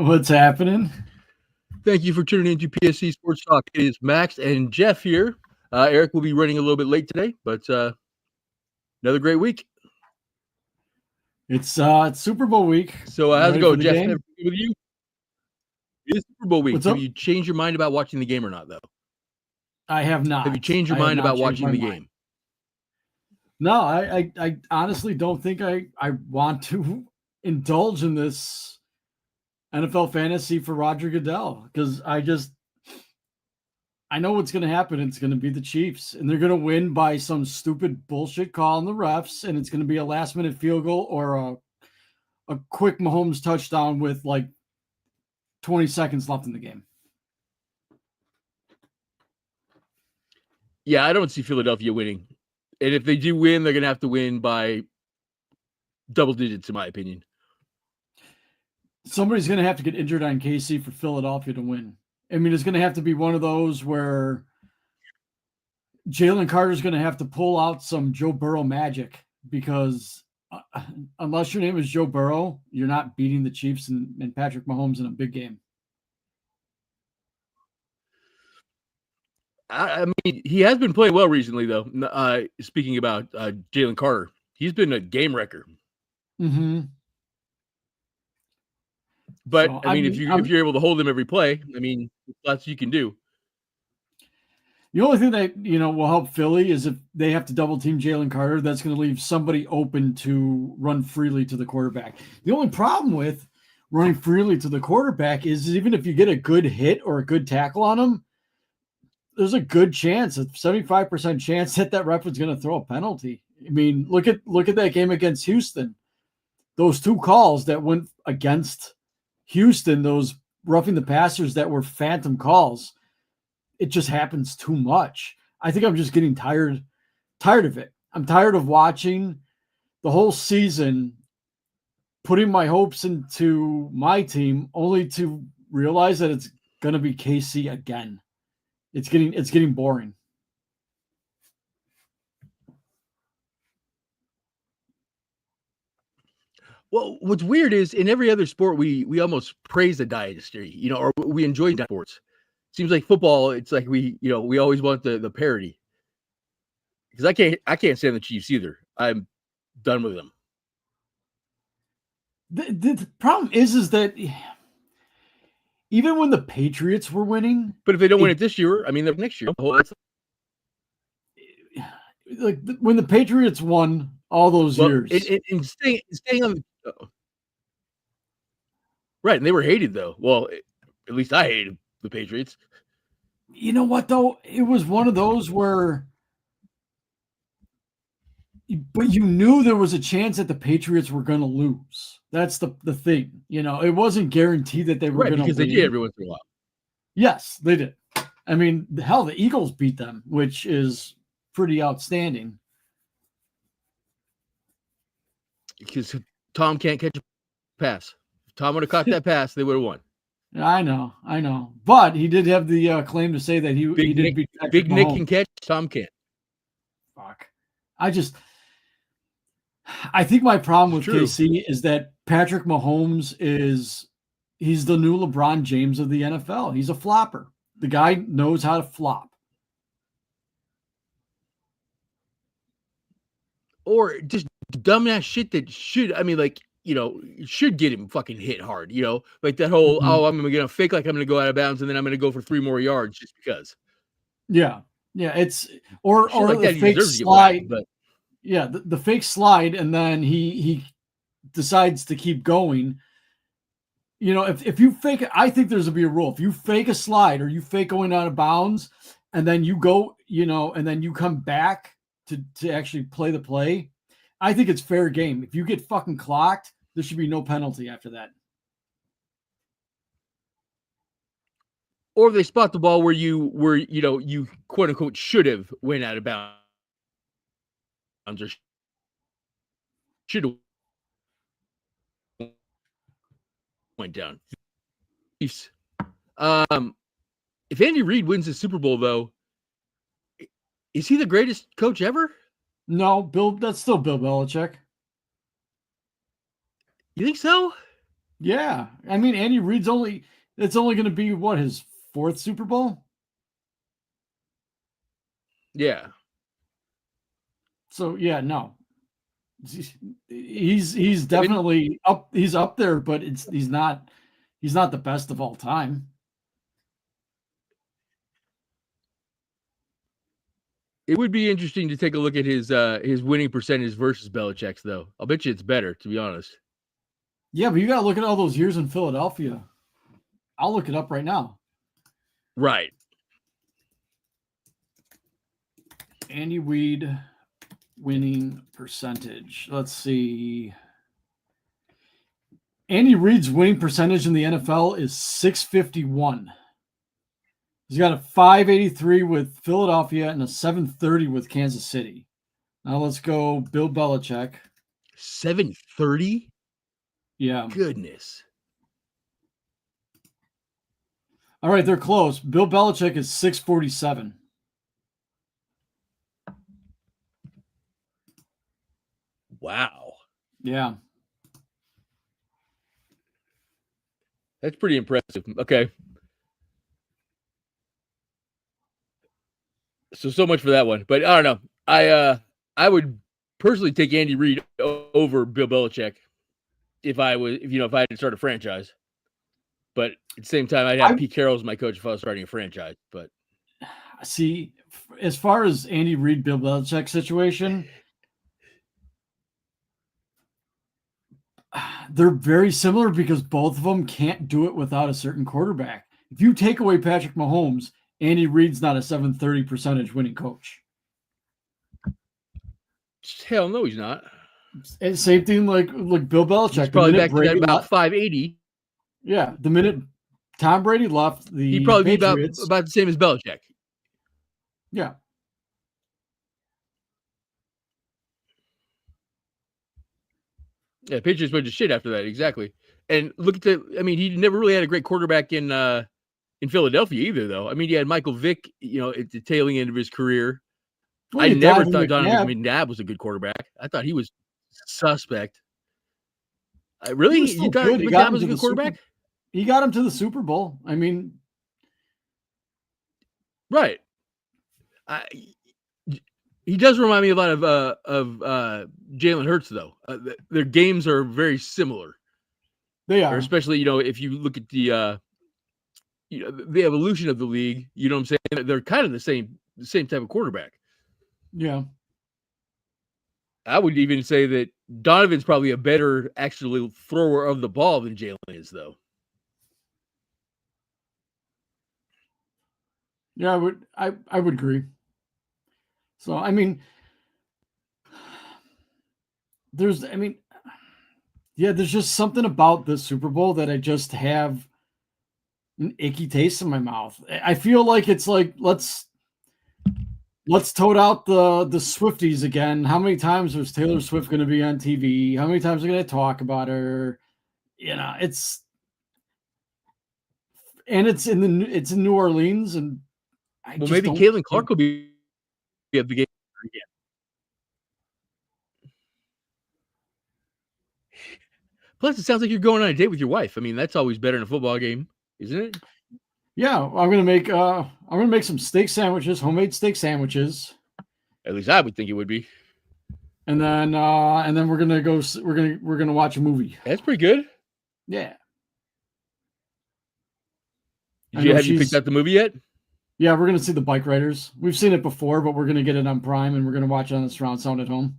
What's happening? Thank you for tuning in to PSC Sports Talk. It is Max and Jeff here. Eric will be running a little bit late today, but another great week. It's Super Bowl week. So how's it Ready for going, the Jeff? game? Everything with you? It is Super Bowl week. What's Have up? you changed your mind about watching the game or not, though? I have not. Have you changed your I have mind not about changed watching my the mind. game? No, I honestly don't think I want to indulge in this NFL fantasy for Roger Goodell because I know what's going to happen. It's going to be the Chiefs, and they're going to win by some stupid bullshit call on the refs, and it's going to be a last minute field goal or a quick Mahomes touchdown with like 20 seconds left in the game. Yeah, I don't see Philadelphia winning. And if they do win, they're going to have to win by double digits, in my opinion. Somebody's going to have to get injured on KC for Philadelphia to win. I mean, it's going to have to be one of those where Jalen Carter's going to have to pull out some Joe Burrow magic because unless your name is Joe Burrow, you're not beating the Chiefs and Patrick Mahomes in a big game. I mean, he has been playing well recently, though. Speaking about Jalen Carter, he's been a game wrecker. Mm-hmm. But so, I mean, if you're able to hold him every play, I mean, that's what you can do. The only thing that will help Philly is if they have to double team Jalen Carter, that's going to leave somebody open to run freely to the quarterback. The only problem with running freely to the quarterback is even if you get a good hit or a good tackle on him, there's a good chance, a 75% chance that ref is going to throw a penalty. I mean, look at that game against Houston. Those two calls that went against Houston, those roughing the passers that were phantom calls, it just happens too much. I think I'm just getting tired of it. I'm tired of watching the whole season, putting my hopes into my team only to realize that it's going to be KC again. It's getting boring. Well, what's weird is in every other sport, we almost praise a dynasty, or we enjoy sports. Seems like football, it's like we always want the parody. Because I can't stand the Chiefs either. I'm done with them. The problem is that even when the Patriots were winning, but if they don't win it this year, I mean, next year. Like when the Patriots won all those years, and staying on the right, and they were hated though. Well, at least I hated the Patriots. You know what though? It was one of those where, but you knew there was a chance that the Patriots were going to lose. That's the thing. It wasn't guaranteed that they were going to win. Because they did every once in a while. Yes, they did. I mean, hell, the Eagles beat them, which is pretty outstanding. Because Tom can't catch a pass. If Tom would have caught that pass, they would have won. I know. But he did have the claim to say that he did beat Patrick Big Nick Mahomes. can catch, Tom can't. Fuck. I think my problem with KC is that Patrick Mahomes he's the new LeBron James of the NFL. He's a flopper. The guy knows how to flop. Or just dumbass shit that should get him fucking hit hard, like that whole, I'm going to fake like I'm going to go out of bounds and then I'm going to go for 3 more yards just because. Yeah. Yeah. It's, or like the fake slide. But yeah, the fake slide. And then he decides to keep going. If you fake it, I think there's to be a rule. If you fake a slide or you fake going out of bounds and then you go, and then you come back to actually play the play, I think it's fair game. If you get fucking clocked, there should be no penalty after that. Or if they spot the ball where you quote unquote should have went out of bounds or should have went down. If Andy Reid wins the Super Bowl, though, is he the greatest coach ever? No, that's still Bill Belichick. You think so? Yeah. I mean, Andy Reid's it's only going to be what, his fourth Super Bowl? Yeah. So yeah, no. He's definitely up, he's up there, but he's not the best of all time. It would be interesting to take a look at his winning percentage versus Belichick's, though. I'll bet you it's better, to be honest. Yeah, but you got to look at all those years in Philadelphia. I'll look it up right now. Right. Andy Reid winning percentage. Let's see. Andy Reid's winning percentage in the NFL is .651. He's got a .583 with Philadelphia and a .730 with Kansas City. Now let's go Bill Belichick. 730? Yeah. Goodness. All right, they're close. Bill Belichick is .647. Wow. Yeah. That's pretty impressive. Okay. So much for that one. But I don't know. I would personally take Andy Reid over Bill Belichick if I had to start a franchise. But at the same time, I'd have Pete Carroll as my coach if I was starting a franchise. But see, as far as Andy Reid, Bill Belichick situation, they're very similar because both of them can't do it without a certain quarterback. If you take away Patrick Mahomes, Andy Reid's not a .730 percentage winning coach. Hell no, he's not. And same thing like Bill Belichick. He's probably back to that about 580. Yeah, the minute Tom Brady left, he'd probably Patriots, be about the same as Belichick. Yeah. Yeah, Patriots went to shit after that, exactly. And look at he never really had a great quarterback in Philadelphia either, though. I mean, he had Michael Vick, at the tailing end of his career. Well, I never thought Donovan McNabb was a good quarterback. I thought he was suspect. Really? You thought McNabb was a good quarterback? He got him to the Super Bowl. I mean, right. He does remind me a lot of Jalen Hurts, though. Their games are very similar. They are, especially if you look at the the evolution of the league. You know what I'm saying? They're kind of the same type of quarterback. Yeah. I would even say that Donovan's probably a better actual thrower of the ball than Jalen is, though. Yeah, I would agree. So, I mean, there's just something about the Super Bowl that I just have an icky taste in my mouth. I feel like it's like, let's tote out the Swifties again. How many times was Taylor Swift going to be on TV? How many times are going to talk about her? It's in New Orleans, and maybe Caitlin Clark will be at the game again. Plus, it sounds like you're going on a date with your wife. I mean, that's always better in a football game, isn't it? Yeah, I'm gonna make some steak sandwiches, homemade steak sandwiches. At least I would think it would be. And then we're gonna watch a movie. That's pretty good. Yeah. Have you picked out the movie yet? Yeah, we're gonna see The Bike Riders. We've seen it before, but we're gonna get it on Prime and we're gonna watch it on the surround sound at home.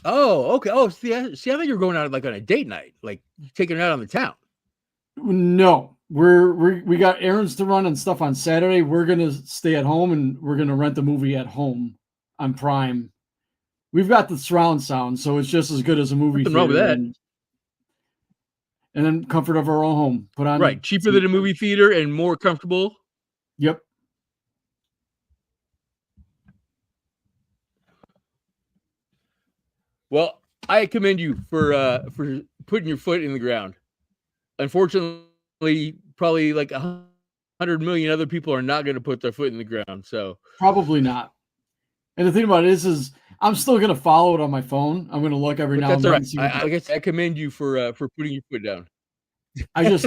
Oh, okay. Oh, see, I thought you were going out like on a date night, like taking it out on the town. No, we got errands to run and stuff on Saturday. We're gonna stay at home and we're gonna rent the movie at home on Prime. We've got the surround sound, so it's just as good as a movie. Nothing wrong with that. And then comfort of our own home. Put on right, cheaper than a movie theater and more comfortable. Yep. Well, I commend you for putting your foot in the ground. Unfortunately, probably like 100 million other people are not going to put their foot in the ground. So probably not. And the thing about it is I'm still gonna follow it on my phone. I'm gonna look every But now that's and all then right. to see what I guess I commend you for putting your foot down. I just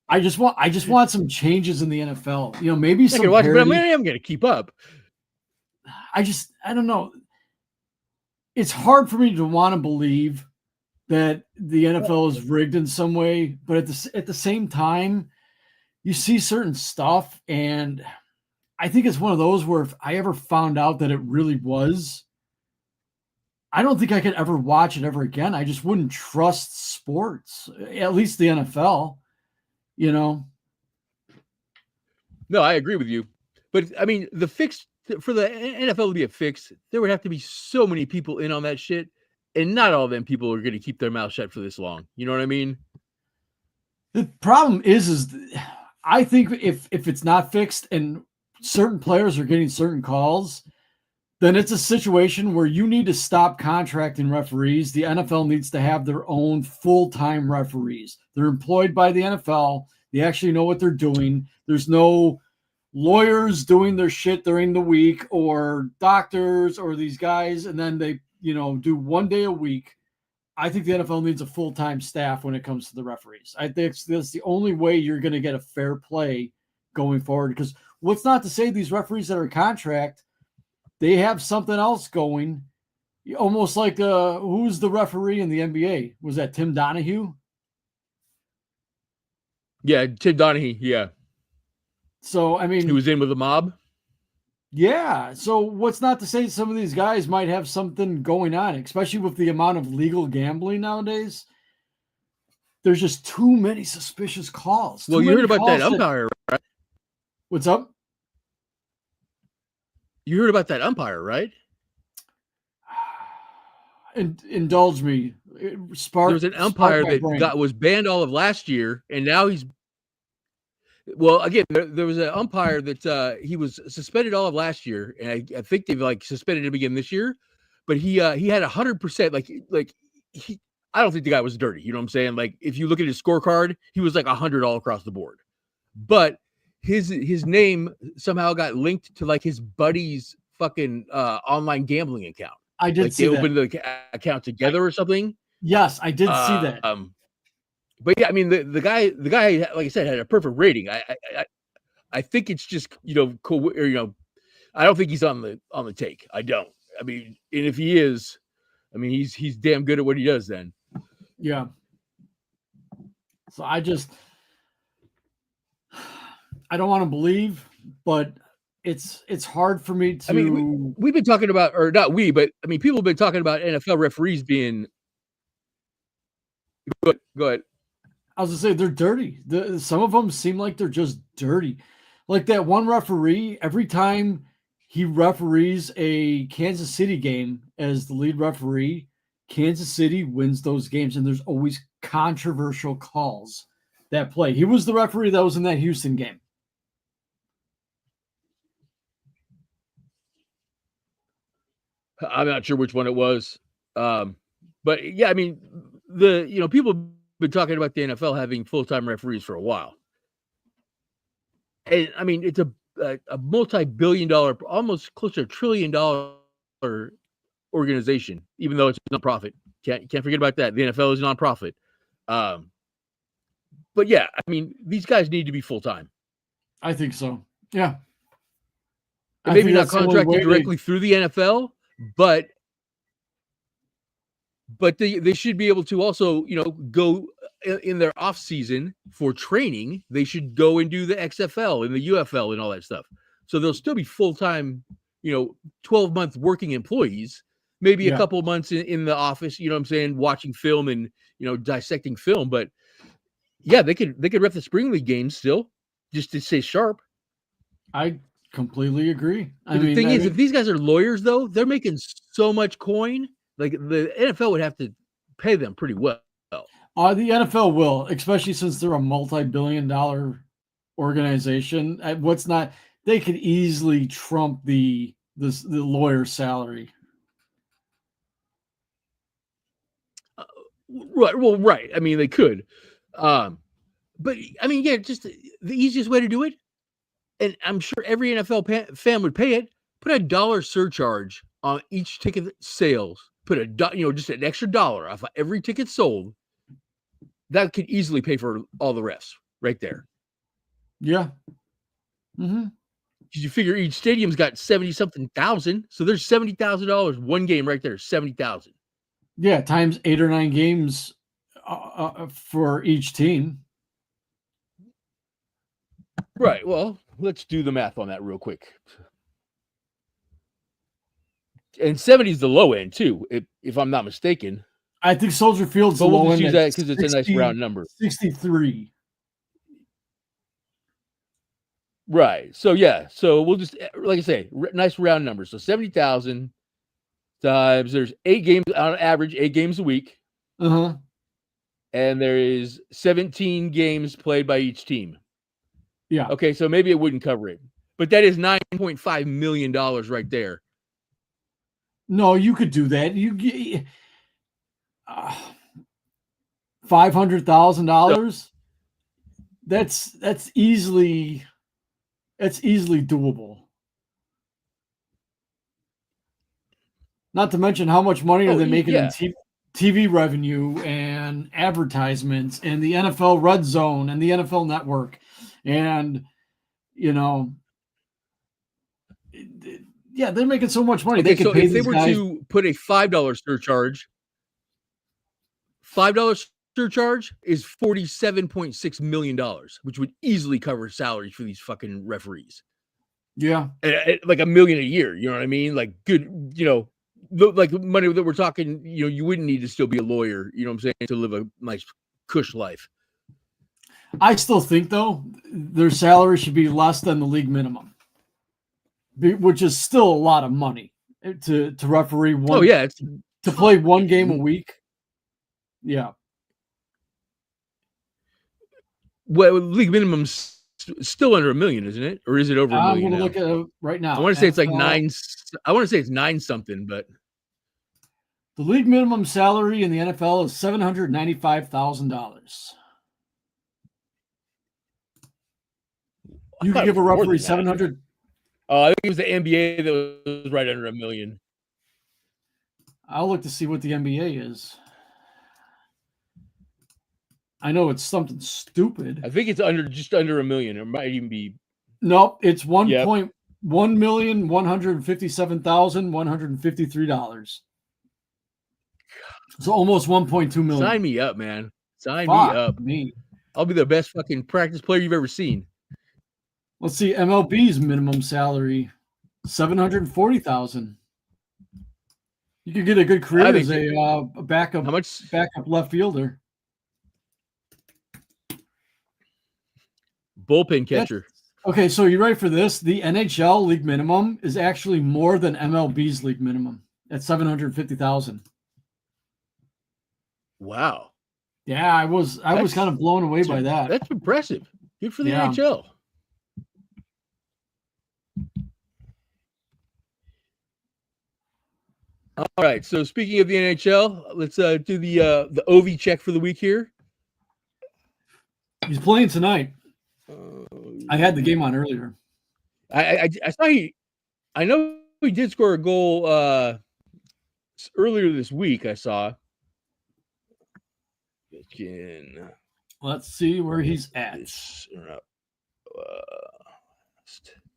I just want some changes in the NFL. You know, maybe I can some watch it, but parity. I'm going to keep up. I don't know. It's hard for me to want to believe that the NFL is rigged in some way, but at the same time, you see certain stuff, and I think it's one of those where if I ever found out that it really was, I don't think I could ever watch it ever again. I just wouldn't trust sports, at least the NFL, you know? No, I agree with you. But I mean, the fix for the NFL to be a fix, there would have to be so many people in on that shit. And not all of them people are going to keep their mouth shut for this long. You know what I mean? The problem is I think if it's not fixed and certain players are getting certain calls, then it's a situation where you need to stop contracting referees. The NFL needs to have their own full-time referees. They're employed by the NFL. They actually know what they're doing. There's no lawyers doing their shit during the week or doctors or these guys, and then they, do 1 day a week. I think the NFL needs a full-time staff when it comes to the referees. I think that's the only way you're going to get a fair play going forward. Because what's not to say these referees that are contract, they have something else going, almost like who's the referee in the NBA? Was that Tim Donahue? Yeah, Tim Donahue. Yeah. So, I mean, he was in with the mob. Yeah. So what's not to say some of these guys might have something going on, especially with the amount of legal gambling nowadays. There's just too many suspicious calls. Well, you heard about that umpire, right? What's up? You heard about that umpire, right? Indulge me. There was an umpire that was banned all of last year, and now he's. Well, again, there was an umpire that he was suspended all of last year, and I think they've suspended him again this year. But he had 100%. I don't think the guy was dirty. You know what I'm saying? Like, if you look at his scorecard, he was 100 all across the board. But his name somehow got linked to his buddy's fucking online gambling account. I did see they opened the account together or something. Yes, I did see that. But yeah, I mean the guy, like I said, had a perfect rating. I think it's just cool. Or, I don't think he's on the take. I don't. I mean, and if he is, I mean he's damn good at what he does. Then. Yeah. So I don't want to believe, but it's hard for me to. I mean, we've been talking about, or not we, but I mean, people have been talking about NFL referees being. Go ahead. I was gonna say they're dirty. Some of them seem like they're just dirty. Like that one referee, every time he referees a Kansas City game as the lead referee, Kansas City wins those games, and there's always controversial calls that play. He was the referee that was in that Houston game. I'm not sure which one it was. But yeah, I mean, people have been talking about the NFL having full-time referees for a while. And I mean, it's a multi-billion-dollar, almost close to $1 trillion organization, even though it's a nonprofit. Can't forget about that. The NFL is a nonprofit. But yeah, I mean, these guys need to be full-time. I think so. Yeah. And maybe not contracted directly through the NFL, but they should be able to also, go in their off season for training. They should go and do the XFL and the UFL and all that stuff. So they'll still be full-time, 12-month working employees, maybe a couple months in the office, you know what I'm saying, watching film and, dissecting film. But yeah, they could ref the spring league games still just to stay sharp. I completely agree. The thing is, if these guys are lawyers, though, they're making so much coin. Like the NFL would have to pay them pretty well. The NFL will, especially since they're a multi-billion-dollar organization. They could easily trump the lawyer salary. Right. Well, right. I mean, they could. But I mean, yeah, just the easiest way to do it. And I'm sure every NFL fan would pay it. Put a dollar surcharge on each ticket sales. Put just an extra dollar off of every ticket sold. That could easily pay for all the refs right there. Yeah. Mm-hmm. Because you figure each stadium's got 70-something thousand. So there's $70,000 one game right there, 70,000. Yeah, times 8 or 9 games for each team. Right. Well, let's do the math on that real quick. And 70 is the low end too, if I'm not mistaken. I think Soldier Field's But the we'll low just end use at that because it's a nice round number. 63. Right. So yeah. So we'll just, like I say, nice round number. So 70,000 times there's 8 games on average, 8 games a week. Uh-huh. And there is 17 games played by each team. Yeah. Okay, so maybe it wouldn't cover it. But that is $9.5 million right there. No, you could do that. You get $500,000. That's easily doable. Not to mention how much money are they making in TV revenue and advertisements and the NFL Red Zone and the NFL Network. And, yeah, they're making so much money. Okay, they can so pay if they these were guys. to put a $5 surcharge, $5 surcharge is $47.6 million, which would easily cover salaries for these fucking referees. Yeah. Like $1 million a year, you know what I mean? Like good, like money that we're talking, you wouldn't need to still be a lawyer, you know what I'm saying, to live a nice cush life. I still think, though, their salary should be less than the league minimum, which is still a lot of money to referee one. Oh, yeah. To play one game a week. Yeah. Well, league minimum's still under $1 million, isn't it? Or is it over $1 million? I'm going to look at it right now. I want to say it's like 9. I want to say it's 9 something, but the league minimum salary in the NFL is $795,000. You can give a referee 700. I think it was the NBA that was right under $1 million. I'll look to see what the NBA is. I know it's something stupid. I think it's just under $1 million. It might even be. Nope, it's $1,157,153. So almost $1.2 million. Sign me up, man. Sign me up. I'll be the best fucking practice player you've ever seen. Let's see, MLB's minimum salary, $740,000. You could get a good career as a backup. How much? Backup left fielder. Bullpen catcher. Okay, so you ready for this? The NHL league minimum is actually more than MLB's league minimum at $750,000. Wow. Yeah, I was kind of blown away by that. That's impressive. Good for the NHL. All right. So speaking of the NHL, let's do the Ovi check for the week here. He's playing tonight. I had the game on earlier. I saw I know he did score a goal earlier this week. I saw. Let's see where he's at.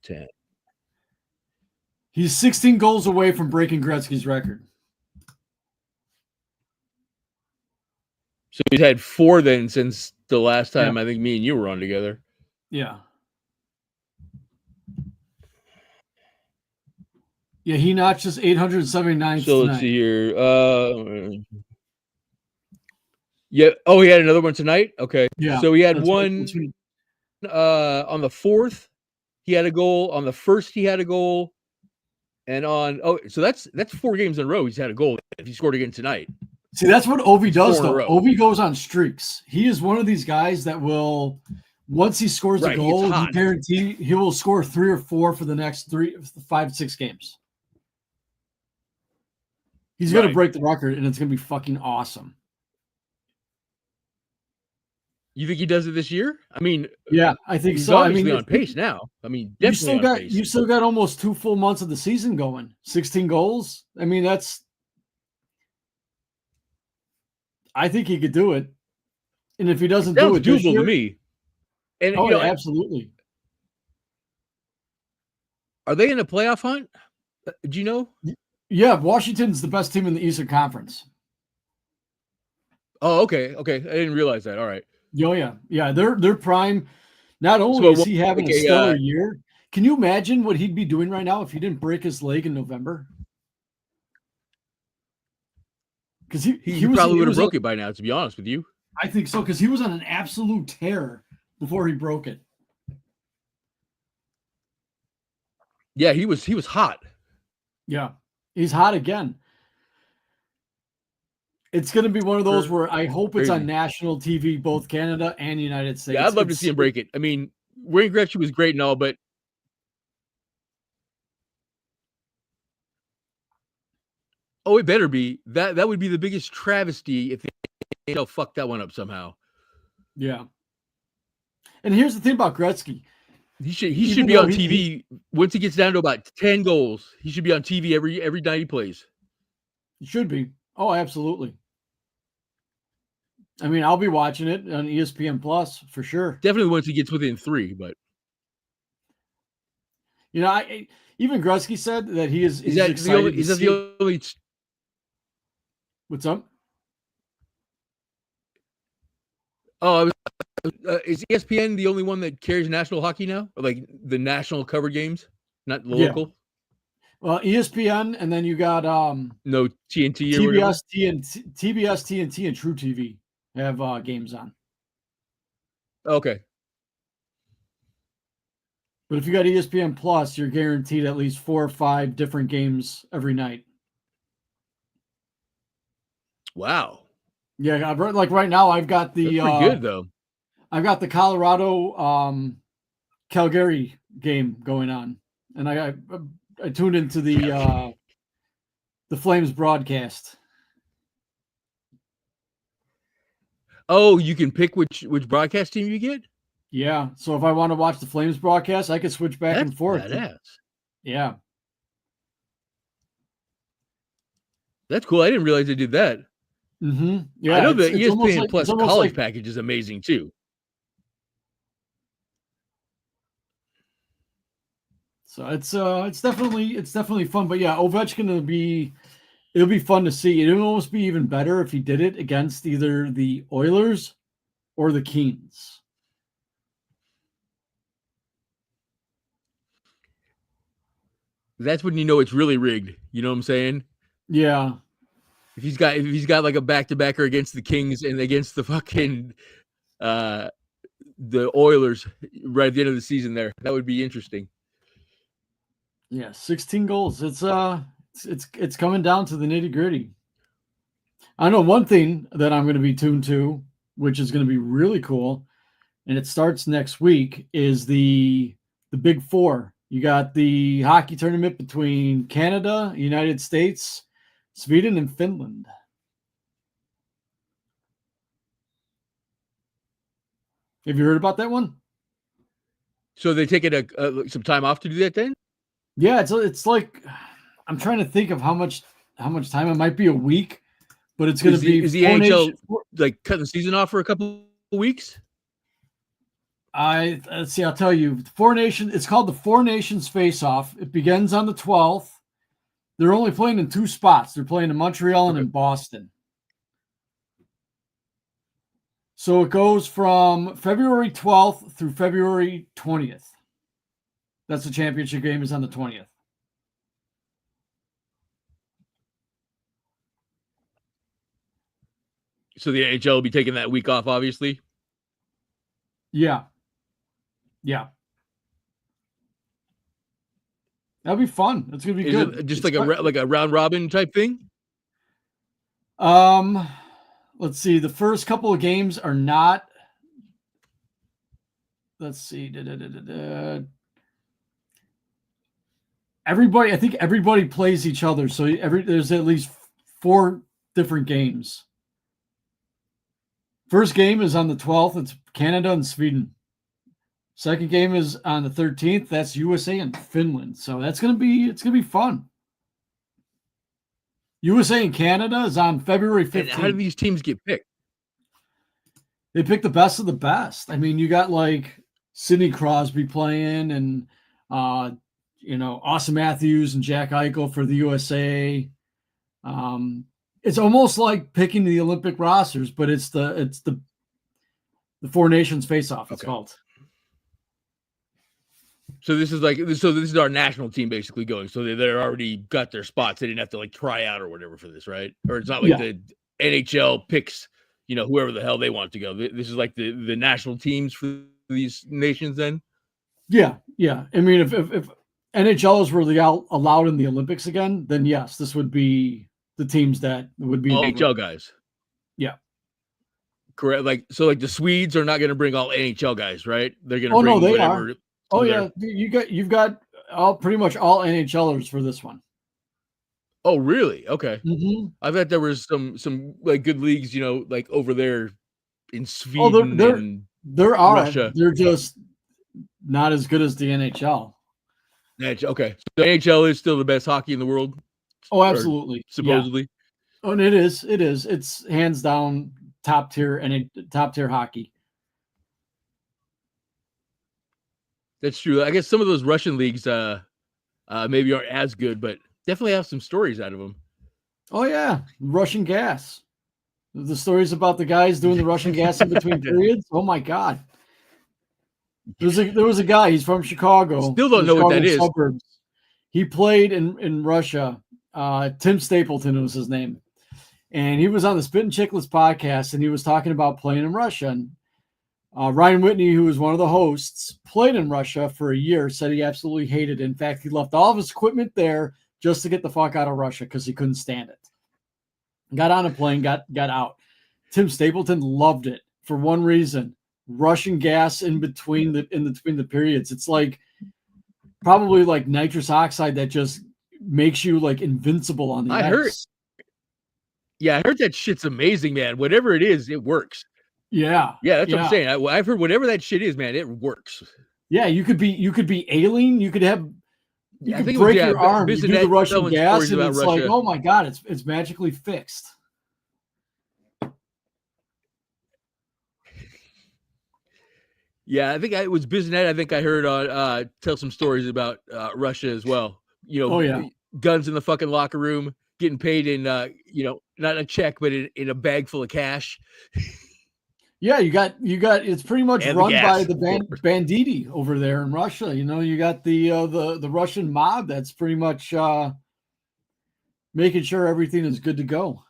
10. He's 16 goals away from breaking Gretzky's record. So he's had 4 then since the last time I think me and you were on together. Yeah. Yeah, he notches 879. So let's see here. Yeah. Oh, he had another one tonight? Okay. Yeah. So he had one on the 4th. He had a goal. On the 1st, he had a goal. And so that's 4 games in a row he's had a goal if he scored again tonight. See, that's what Ovi does, though. Ovi goes on streaks. He is one of these guys that will, once he scores a goal, he guarantee he will score 3 or 4 for the next 3, 5, 6 games. He's going to break the record, and it's going to be fucking awesome. You think he does it this year? I mean, Yeah, I think he's so. I obviously mean, on pace now. I mean, you definitely still on got pace. you still got almost 2 full months of the season going. 16 goals. I mean, I think he could do it. And if he It doesn't do sounds it this doable to year, me. And oh, yeah, absolutely. are they in a playoff hunt? Do you know? Yeah, Washington's the best team in the Eastern Conference. Oh, okay. I didn't realize that. All right. Oh, yeah. Yeah, they're prime. Not So only it is won't he be having like a stellar year, can you imagine what he'd be doing right now if he didn't break his leg in November? Because he probably would have broke it by now, to be honest with you. I think so, because he was on an absolute tear before he broke it. Yeah, he was hot. Yeah, he's hot again. It's going to be one of those where I hope it's on national TV, both Canada and United States. Yeah, I'd love to see him break it. I mean, Wayne Gretzky was great and all, but it better be. That would be the biggest travesty if they fucked that one up somehow. Yeah. And here's the thing about Gretzky. He should be on TV once he gets down to about 10 goals. He should be on TV every night he plays. He should be. Oh, absolutely. I mean, I'll be watching it on ESPN Plus for sure. Definitely once he gets within 3, but even Gretzky said that he's excited. Is that the only? What's up? Oh, is ESPN the only one that carries national hockey now? Or like the national covered games, not the local? Well, ESPN, and then you got no TNT or TBS, TNT, and True TV have games on. Okay. But if you got ESPN Plus, you're guaranteed at least 4 or 5 different games every night. Wow. Yeah, like right now, I've got the. That's pretty good though. I've got the Colorado Calgary game going on, and I tuned into the Flames broadcast. Oh, you can pick which broadcast team you get? Yeah. So if I want to watch the Flames broadcast, I could switch back and forth. Badass. Yeah. That's cool. I didn't realize they did that. Mm-hmm. Yeah. I know the ESPN Plus college package is amazing too. So it's definitely fun. But yeah, Ovechkin it'll be fun to see. It would almost be even better if he did it against either the Oilers or the Kings. That's when you know it's really rigged. You know what I'm saying? Yeah. If he's got like a back-to-backer against the Kings and against the fucking the Oilers right at the end of the season there, that would be interesting. Yeah, 16 goals. It's coming down to the nitty-gritty. I know one thing that I'm going to be tuned to, which is going to be really cool, and it starts next week, is the Big Four. You got the hockey tournament between Canada, United States, Sweden, and Finland. Have you heard about that one? So they take it some time off to do that then? Yeah, it's like, I'm trying to think of how much time. It might be a week, but it's going to be. Is the NHL like cutting the season off for a couple of weeks? Let's see. I'll tell you. It's called the Four Nations Face-Off. It begins on the 12th. They're only playing in 2 spots. They're playing in Montreal and in Boston. So it goes from February 12th through February 20th. That's the championship game is on the 20th. So the NHL will be taking that week off, obviously. Yeah. Yeah. That'll be fun. It's gonna be good. It just like a round robin type thing? Let's see. The first couple of games are not. Let's see. I think everybody plays each other. So there's at least 4 different games. First game is on the 12th. It's Canada and Sweden. Second game is on the 13th. That's USA and Finland. So it's gonna be fun. USA and Canada is on February 15th. And how do these teams get picked? They pick the best of the best. I mean, you got like Sidney Crosby playing and Austin Matthews and Jack Eichel for the USA. It's almost like picking the Olympic rosters, but it's the Four Nations face-off. It's called. So this is our national team basically going. So they're already got their spots. They didn't have to like try out or whatever for this, right? Or it's not like the NHL picks, whoever the hell they want to go. This is like the national teams for these nations then? Yeah. I mean, if NHLers were allowed in the Olympics again, then yes, this would be the teams that would be NHL guys. Yeah. Correct. Like the Swedes are not going to bring all NHL guys, right? They're going to bring they whatever. are. Oh yeah, you've got pretty much all NHLers for this one. Oh really? Okay. Mm-hmm. I bet there was some like good leagues, like over there in Sweden and there are. Russia. They're just not as good as the NHL. Okay, so NHL is still the best hockey in the world. Oh, absolutely. Supposedly. Yeah. Oh, and it is. It's hands down top tier hockey. That's true. I guess some of those Russian leagues maybe aren't as good, but definitely have some stories out of them. Oh yeah, Russian gas. The stories about the guys doing the Russian gas in between periods. Oh my God. There was a guy. He's from Chicago. Still don't know what that is. Suburbs. He played in Russia. Tim Stapleton was his name, and he was on the Spittin' Chicklets podcast, and he was talking about playing in Russia. And Ryan Whitney, who was one of the hosts, played in Russia for a year, said he absolutely hated it. In fact, he left all of his equipment there just to get the fuck out of Russia because he couldn't stand it. Got on a plane, got out. Tim Stapleton loved it for one reason: Russian gas in between the periods. It's like probably like nitrous oxide that just makes you like invincible on the ice. I heard that shit's amazing, man. Whatever it is, it works. Yeah, that's what I'm saying. I've heard whatever that shit is, man. It works. Yeah, you could be ailing. You could break your arm. You do the Russian gas, and it's like, oh my God, it's magically fixed. Yeah, I think it was Bizinet. I think I heard on tell some stories about Russia as well. Guns in the fucking locker room, getting paid in not a check, but in a bag full of cash. Yeah, you got it's pretty much run by the banditti over there in Russia. You got the Russian mob that's pretty much making sure everything is good to go.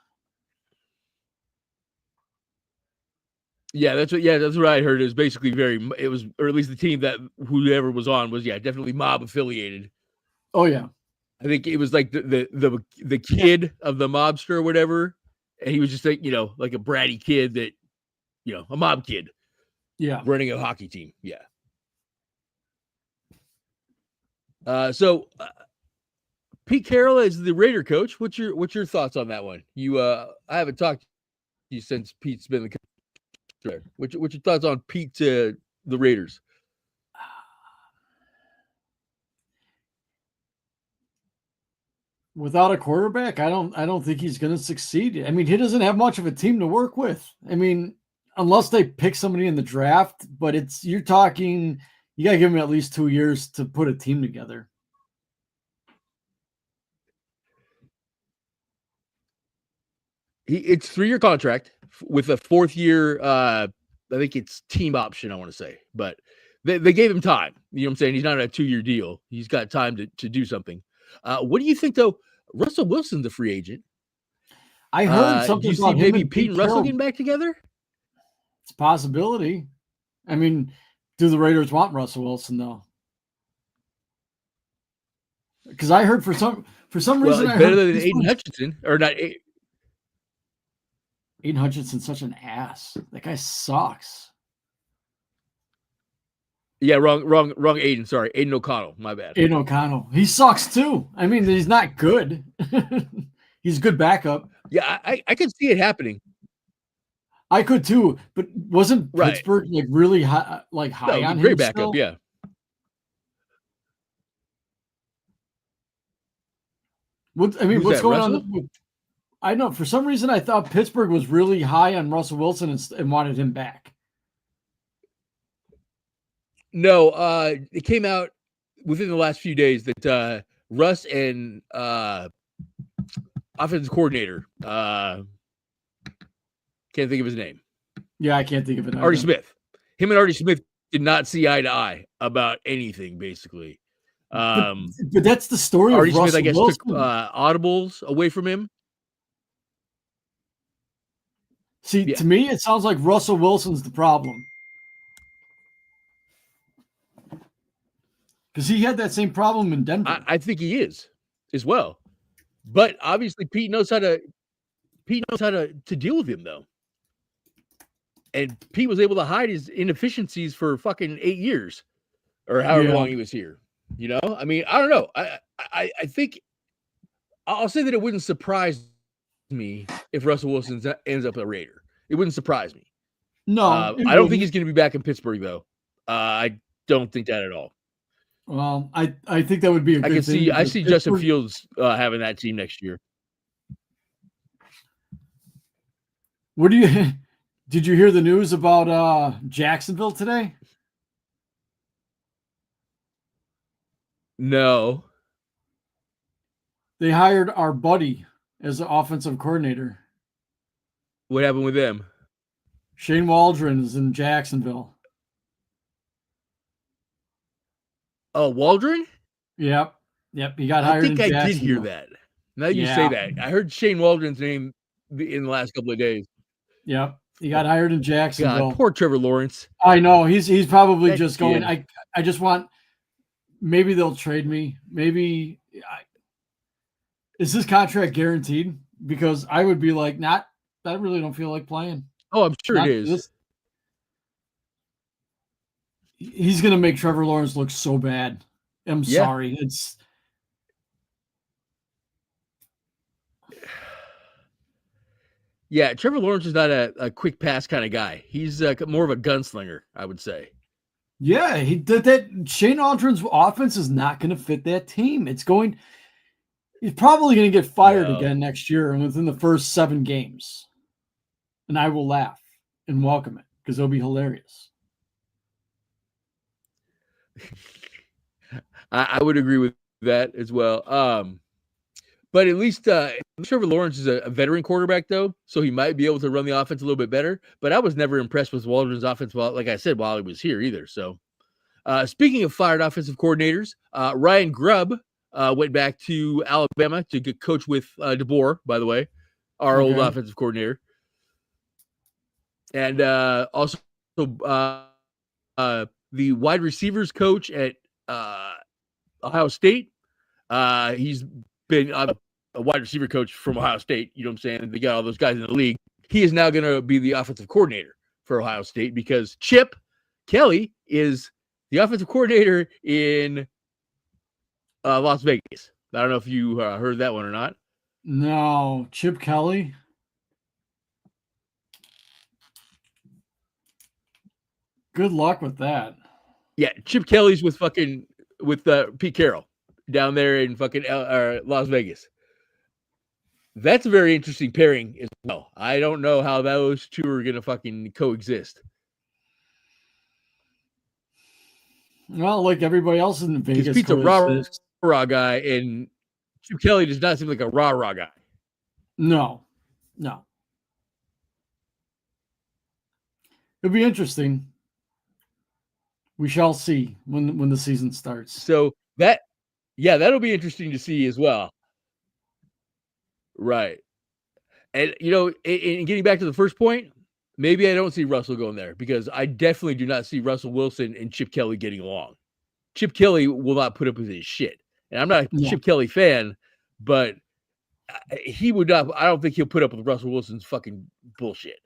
Yeah, that's what I heard. It was basically or at least the team that whoever was on was definitely mob affiliated. Oh yeah. I think it was like the kid of the mobster or whatever. And he was just like, like a bratty kid that a mob kid, running a hockey team, So Pete Carroll is the Raider coach. What's your thoughts on that one? I haven't talked to you since Pete's been the coach there. What's your thoughts on Pete to the Raiders? Without a quarterback, I don't think he's going to succeed. I mean, he doesn't have much of a team to work with. I mean, unless they pick somebody in the draft, but you're talking, you got to give him at least 2 years to put a team together. It's 3-year contract with a 4th year. I think it's team option, I want to say, but they gave him time. You know what I'm saying? He's not a 2-year deal. He's got time to do something. What do you think though? Russell Wilson's a free agent. I heard something about him maybe Pete and Russell getting back together. It's a possibility. I mean, do the Raiders want Russell Wilson though? Because I heard for some reason it's better than Aiden Hutchinson or not. Aiden Hutchinson's such an ass. That guy sucks. Yeah, wrong Aiden. Sorry, Aiden O'Connell. My bad. Aiden O'Connell. He sucks too. I mean, he's not good. He's a good backup. Yeah, I can see it happening. I could too, but wasn't Right. Pittsburgh like really high, high No, on great him backup. still? Yeah. Who's What's that? going on Russell? with? I know for some reason I thought Pittsburgh was really high on Russell Wilson and wanted him back. No, it came out within the last few days that Russ and offensive coordinator, can't think of his name. Yeah, I can't think of it. Artie Smith. Him and Artie Smith did not see eye to eye about anything, basically. But that's the story Artie of Russell Smith, I guess, Wilson. took audibles away from him. See, Yeah. to me, it sounds like Russell Wilson's the problem. Because he had that same problem in Denver. I think he is as well. But obviously Pete knows how to deal with him, though. And Pete was able to hide his inefficiencies for fucking 8 years or however long he was here. You know, I mean, I don't know. I think I'll say that it wouldn't surprise me if Russell Wilson ends up a Raider. It wouldn't surprise me. No, I don't think he's going to be back in Pittsburgh, though. I don't think that at all. Well, I think that would be a good thing. I see Justin Fields having that team next year. What do you? Did you hear the news about Jacksonville today? No. They hired our buddy as the offensive coordinator. What happened with them? Shane Waldron is in Jacksonville. Oh, Waldron? Yep. He got hired. I think in I did hear that. Now that you say that, I heard Shane Waldron's name in the last couple of days. Yep. He got hired in Jacksonville. God, poor Trevor Lawrence. I know he's probably That just kid. going. I just want. Maybe they'll trade me. Maybe. Is this contract guaranteed? Because I would be like, not. I really don't feel like playing. Oh, I'm sure it is. He's gonna make Trevor Lawrence look so bad. I'm sorry. It's. Yeah, Trevor Lawrence is not a quick pass kind of guy. He's more of a gunslinger, I would say. Yeah, he did that. Shane Waldron's offense is not going to fit that team. He's probably going to get fired again next year and within the first 7 games. And I will laugh and welcome it because it'll be hilarious. I would agree with that as well. But at least Trevor Lawrence is a veteran quarterback, though, so he might be able to run the offense a little bit better. But I was never impressed with Waldron's offense, while he was here either. So, speaking of fired offensive coordinators, Ryan Grubb went back to Alabama to get coach with DeBoer, by the way, our old offensive coordinator. And also the wide receivers coach at Ohio State. He's been a wide receiver coach from Ohio State. You know what I'm saying? They got all those guys in the league. He is now going to be the offensive coordinator for Ohio State because Chip Kelly is the offensive coordinator in Las Vegas. I don't know if you heard that one or not. No, Chip Kelly. Good luck with that. Yeah, Chip Kelly's with Pete Carroll down there in fucking Las Vegas. That's a very interesting pairing as well. I don't know how those two are going to fucking coexist. Well, like everybody else in Vegas. Because Pete's a rah guy, and Chip Kelly does not seem like a rah guy. No. It'll be interesting. We shall see when the season starts. So that'll be interesting to see as well. Right. And, in getting back to the first point, maybe I don't see Russell going there because I definitely do not see Russell Wilson and Chip Kelly getting along. Chip Kelly will not put up with his shit. And I'm not a Chip Kelly fan, but he would not. I don't think he'll put up with Russell Wilson's fucking bullshit.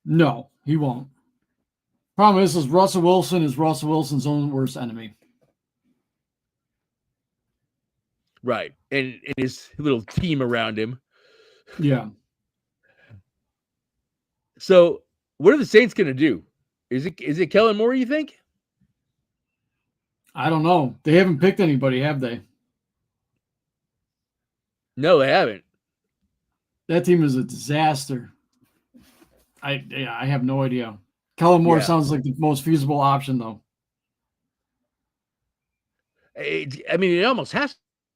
No, he won't. Problem is Russell Wilson is Russell Wilson's own worst enemy. Right. And his little team around him. Yeah. So what are the Saints going to do? Is it Kellen Moore, you think? I don't know. They haven't picked anybody, have they? No, they haven't. That team is a disaster. I have no idea. Kellen Moore sounds like the most feasible option, though. I mean, it almost has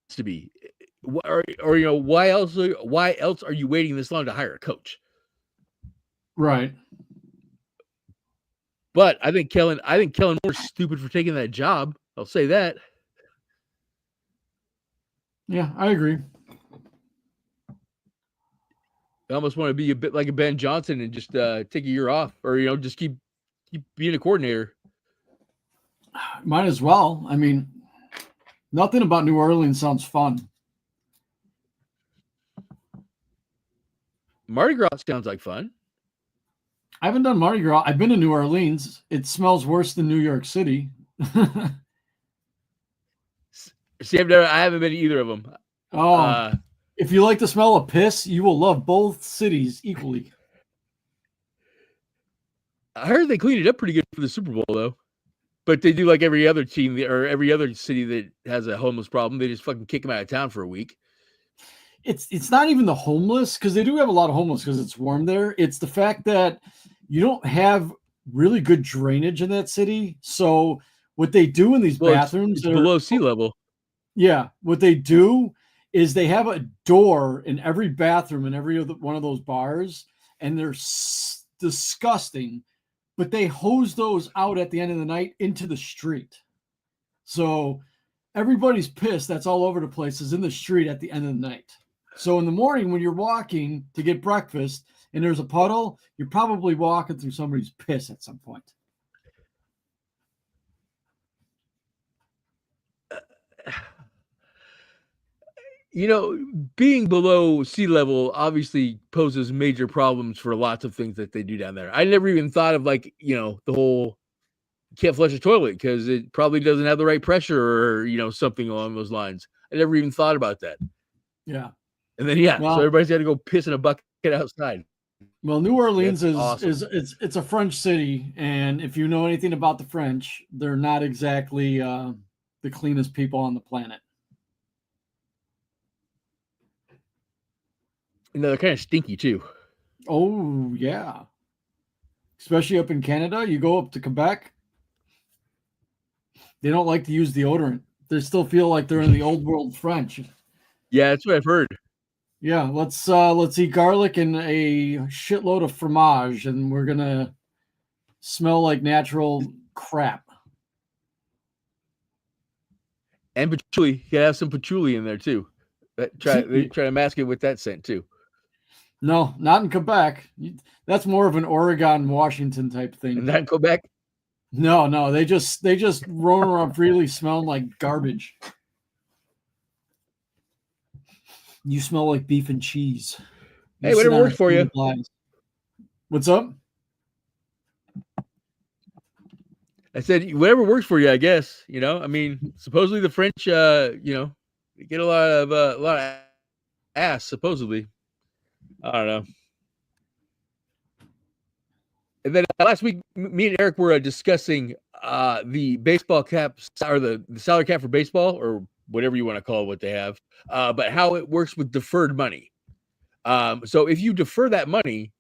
to be. Or why else are you waiting this long to hire a coach? Right. But I think Kellen Moore's stupid for taking that job. I'll say that. Yeah, I agree. I almost want to be a bit like a Ben Johnson and just take a year off, or just keep being a coordinator. Might as well. I mean, nothing about New Orleans sounds fun. Mardi Gras sounds like fun. I haven't done Mardi Gras. I've been to New Orleans. It smells worse than New York City. See, I haven't been to either of them. Oh, if you like the smell of piss, you will love both cities equally. I heard they cleaned it up pretty good for the Super Bowl, though. But they do like every other team or every other city that has a homeless problem. They just fucking kick them out of town for a week. It's not even the homeless, because they do have a lot of homeless because it's warm there. It's the fact that you don't have really good drainage in that city. So what they do in these bathrooms it's below sea level. Yeah, what they do is they have a door in every bathroom in every one of those bars, and they're disgusting. But they hose those out at the end of the night into the street. So everybody's pissed that's all over the place is in the street at the end of the night. So in the morning when you're walking to get breakfast and there's a puddle, you're probably walking through somebody's piss at some point. Being below sea level obviously poses major problems for lots of things that they do down there. I never even thought of the whole can't flush a toilet because it probably doesn't have the right pressure or, something along those lines. I never even thought about that. Yeah. And then, so everybody's got to go piss in a bucket outside. Well, New Orleans is awesome. It's a French city. And if you know anything about the French, they're not exactly the cleanest people on the planet. They're kind of stinky too. Oh, yeah. Especially up in Canada. You go up to Quebec, they don't like to use deodorant. They still feel like they're in the old world French. Yeah, that's what I've heard. Yeah, let's eat garlic and a shitload of fromage, and we're gonna smell like natural crap. And patchouli, you gotta have some patchouli in there too. They try to mask it with that scent too. No, not in Quebec. That's more of an Oregon, Washington type thing. And not in Quebec. No, they just roam around freely smelling like garbage. You smell like beef and cheese. Hey, whatever works for you. What's up? I said whatever works for you, I guess. I mean, supposedly the French, they get a lot of ass. Supposedly, I don't know. And then last week, me and Eric were discussing the baseball cap or the salary cap for baseball, or whatever you want to call it, what they have, but how it works with deferred money. So if you defer that money,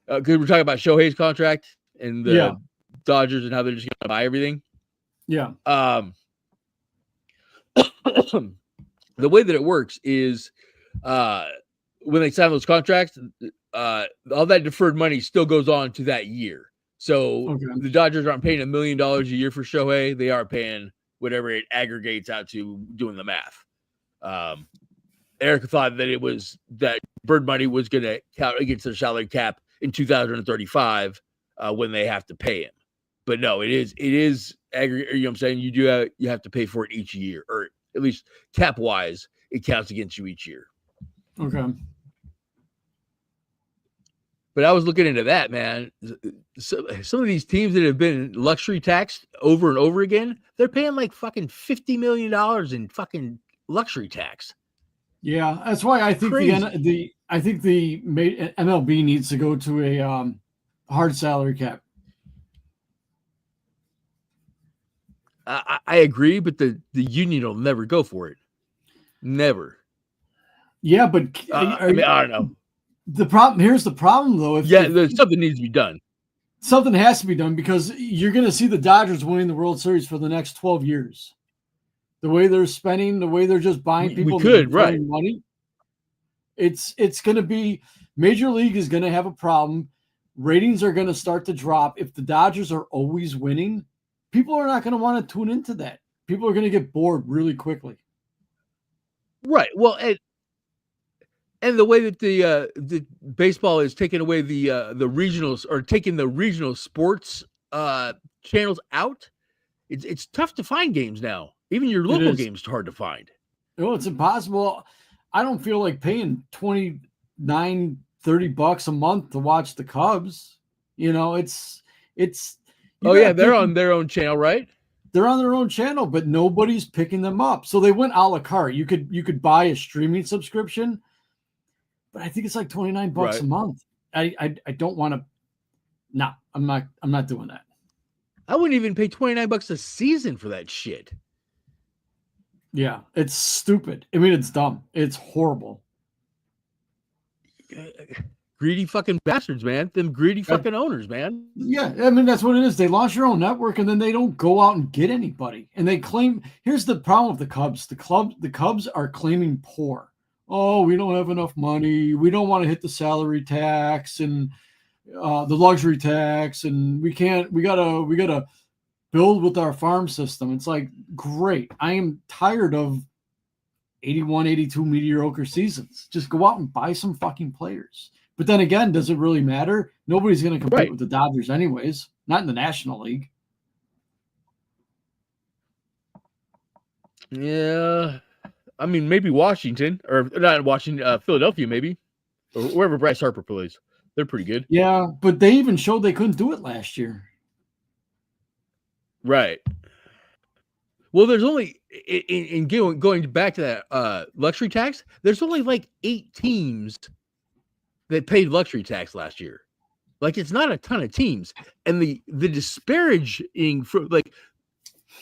because we're talking about Shohei's contract and the Dodgers and how they're just going to buy everything. Yeah. The way that it works is when they sign those contracts, all that deferred money still goes on to that year. So the Dodgers aren't paying $1 million a year for Shohei. They are paying whatever it aggregates out to doing the math. Eric thought that that bird money was going to count against their salary cap in 2035 when they have to pay him. But no, it is aggregate. You know what I'm saying? You have to pay for it each year, or at least cap wise, it counts against you each year. Okay. But I was looking into that, man. So, some of these teams that have been luxury taxed over and over again, they're paying like fucking $50 million in fucking luxury tax. Yeah, that's why I think the MLB needs to go to hard salary cap. I agree, but the union will never go for it. Never. Yeah, but I mean, I don't know. the problem here's the problem though. If Something needs to be done. something has to be done because you're going to see the Dodgers winning the World Series for the next 12 years. The way they're spending, the way they're just buying people, We could, right? Money. It's going to be Major League is going to have a problem. Ratings are going to start to drop if the Dodgers are always winning. People are not going to want to tune into that. People are going to get bored really quickly. Right. Well, and the way that the baseball is taking away the regionals or taking the regional sports channels out, it's tough to find games now. Even your local games are hard to find. No, it's impossible. I don't feel like paying $29, $30 a month to watch the Cubs. You know, it's. They're on their own channel, right? They're on their own channel, but nobody's picking them up. So they went a la carte. You could buy a streaming subscription, but I think it's like $29 a month. I don't want to. No, I'm not doing that. I wouldn't even pay $29 a season for that shit. Yeah, it's stupid. I mean, it's dumb. It's horrible. Greedy fucking bastards, man. Them greedy fucking owners, man. Yeah, I mean, that's what it is. They launch their own network, and then they don't go out and get anybody. And they claim, here's the problem with the Cubs. The Cubs are claiming poor. Oh, we don't have enough money. We don't want to hit the salary tax and the luxury tax, and we gotta build with our farm system. It's like, great. I am tired of 81, 82 mediocre seasons. Just go out and buy some fucking players. But then again, does it really matter? Nobody's going to compete with the Dodgers anyways, not in the National League. Yeah. I mean, maybe Washington, or not Washington, Philadelphia, maybe, or wherever Bryce Harper plays. They're pretty good. Yeah, but they even showed they couldn't do it last year. Right. Well, there's only in going back to that luxury tax. There's only like 8 teams that paid luxury tax last year. Like, it's not a ton of teams, and the disparaging for, like,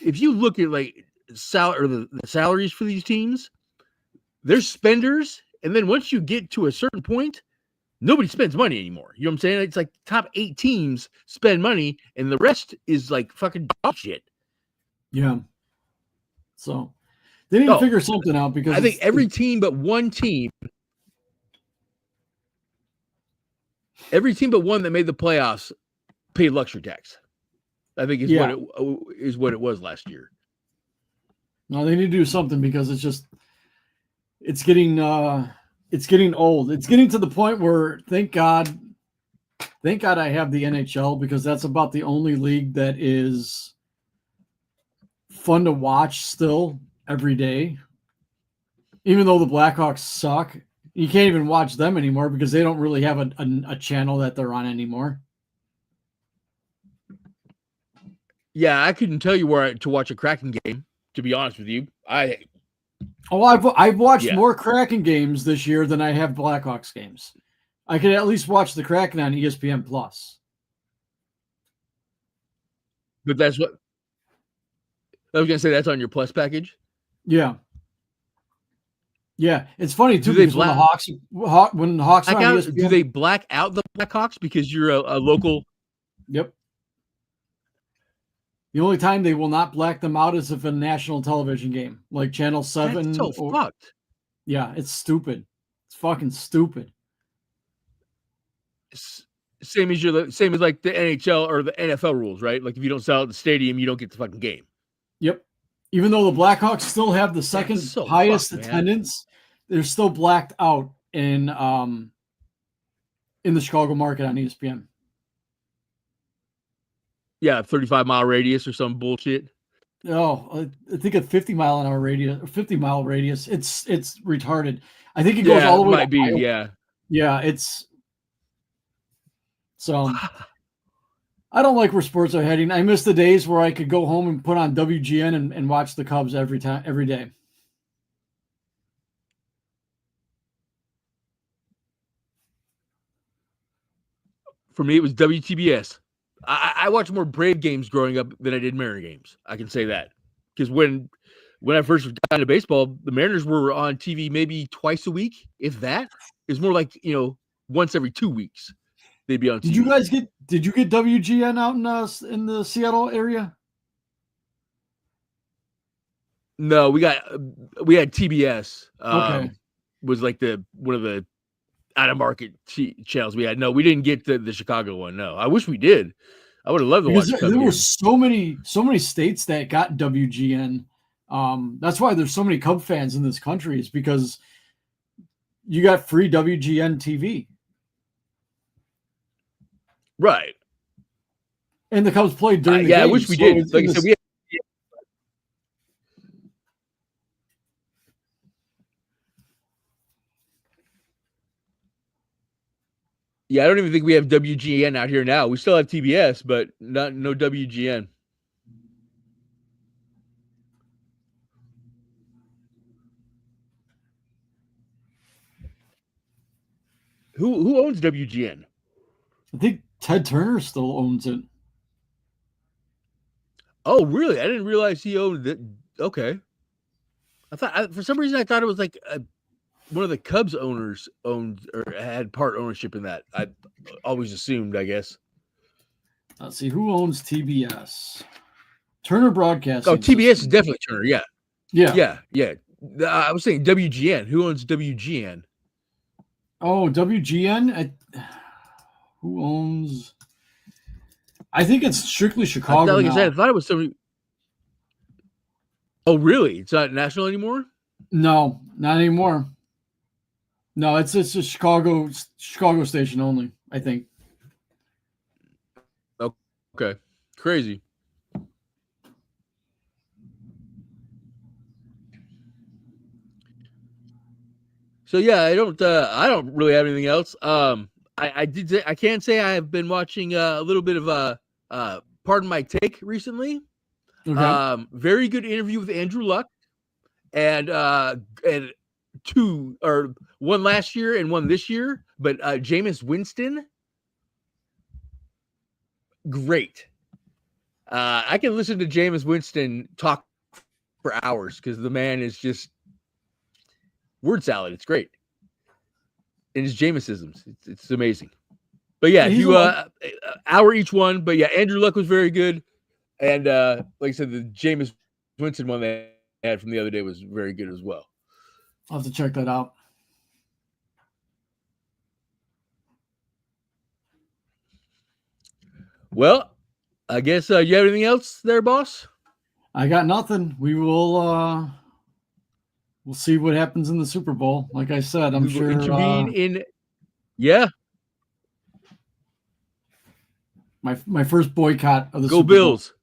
if you look at like the salaries for these teams, there's spenders, and then once you get to a certain point, nobody spends money anymore. You know what I'm saying? It's like top 8 teams spend money, and the rest is like fucking dog shit. Yeah. So they need to figure something out, because I think every team but one that made the playoffs paid luxury tax. I think is what it was last year. No, they need to do something, because it's getting old. It's getting to the point where thank God I have the NHL, because that's about the only league that is fun to watch still every day. Even though the Blackhawks suck, you can't even watch them anymore because they don't really have a channel that they're on anymore. Yeah, I couldn't tell you where to watch a Kraken game, to be honest with you. I've watched more Kraken games this year than I have Blackhawks games. I could at least watch the Kraken on ESPN Plus. But that's what I was going to say. That's on your Plus package. Yeah. Yeah, it's funny too, because when the Hawks are on ESPN, do they black out the Blackhawks because you're a local? Yep. The only time they will not black them out is if a national television game, like Channel 7. That's so fucked. Yeah, it's stupid. It's fucking stupid. Same as like the NHL or the NFL rules, right? Like, if you don't sell at the stadium, you don't get the fucking game. Yep. Even though the Blackhawks still have the second highest attendance, they're still blacked out in the Chicago market on ESPN. Yeah, 35-mile radius or some bullshit. Oh, I think a 50-mile radius. It's retarded. I think it goes all the way. Might be, yeah. Yeah, it's so. I don't like where sports are heading. I miss the days where I could go home and put on WGN and watch the Cubs every day. For me, it was WTBS. I watched more Brave games growing up than I did Mariner games. I can say that because when I first got into baseball, the Mariners were on TV maybe twice a week, if that. It was more like once every 2 weeks they'd be on TV. Did you get WGN out in the Seattle area? No, we had TBS. Okay. Was like one of the out of market channels we had. No, we didn't get the Chicago one. No, I wish we did. I would have loved to watch. There were so many states that got WGN. That's why there's so many Cub fans in this country, is because you got free WGN TV. Right. And the Cubs played during the game. I wish we did. Like I said, I don't even think we have WGN out here now. We still have TBS, but no WGN. Who owns WGN? I think Ted Turner still owns it. Oh, really? I didn't realize he owned it. Okay. For some reason I thought it was like one of the Cubs owners owned or had part ownership in that. I always assumed, I guess. Let's see, who owns TBS? Turner Broadcasting. Oh, TBS is definitely Turner. Yeah. Yeah. I was saying WGN. Who owns WGN? Oh, WGN. Who owns? I think it's strictly Chicago. Like I said, I thought it was somebody. Oh, really? It's not national anymore? No, not anymore. No, it's a Chicago station only, I think. Okay. Crazy. So yeah, I don't really have anything else. I can say I have been watching a little bit of Pardon My Take recently. Okay. Very good interview with Andrew Luck, and one last year and one this year. But Jameis Winston, great. I can listen to Jameis Winston talk for hours because the man is just word salad. It's great. And his Jameisisms, it's amazing. But yeah, hour each one. But yeah, Andrew Luck was very good. And like I said, the Jameis Winston one they had from the other day was very good as well. I'll have to check that out. Well, I guess you have anything else there, boss? I got nothing. We will we'll see what happens in the Super Bowl. Like I said, I'm sure intervene in. Yeah. My first boycott of the Go Super Bills.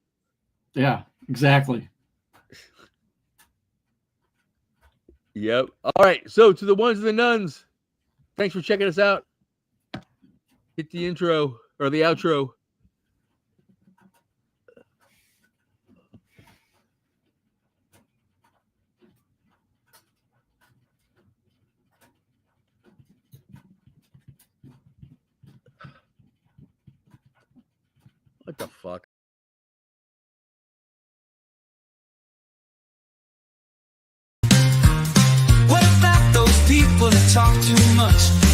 Bowl. Yeah, exactly. Yep. All right. So to the ones and the nuns, thanks for checking us out. Hit the intro or the outro. What the fuck? What about those people that talk too much?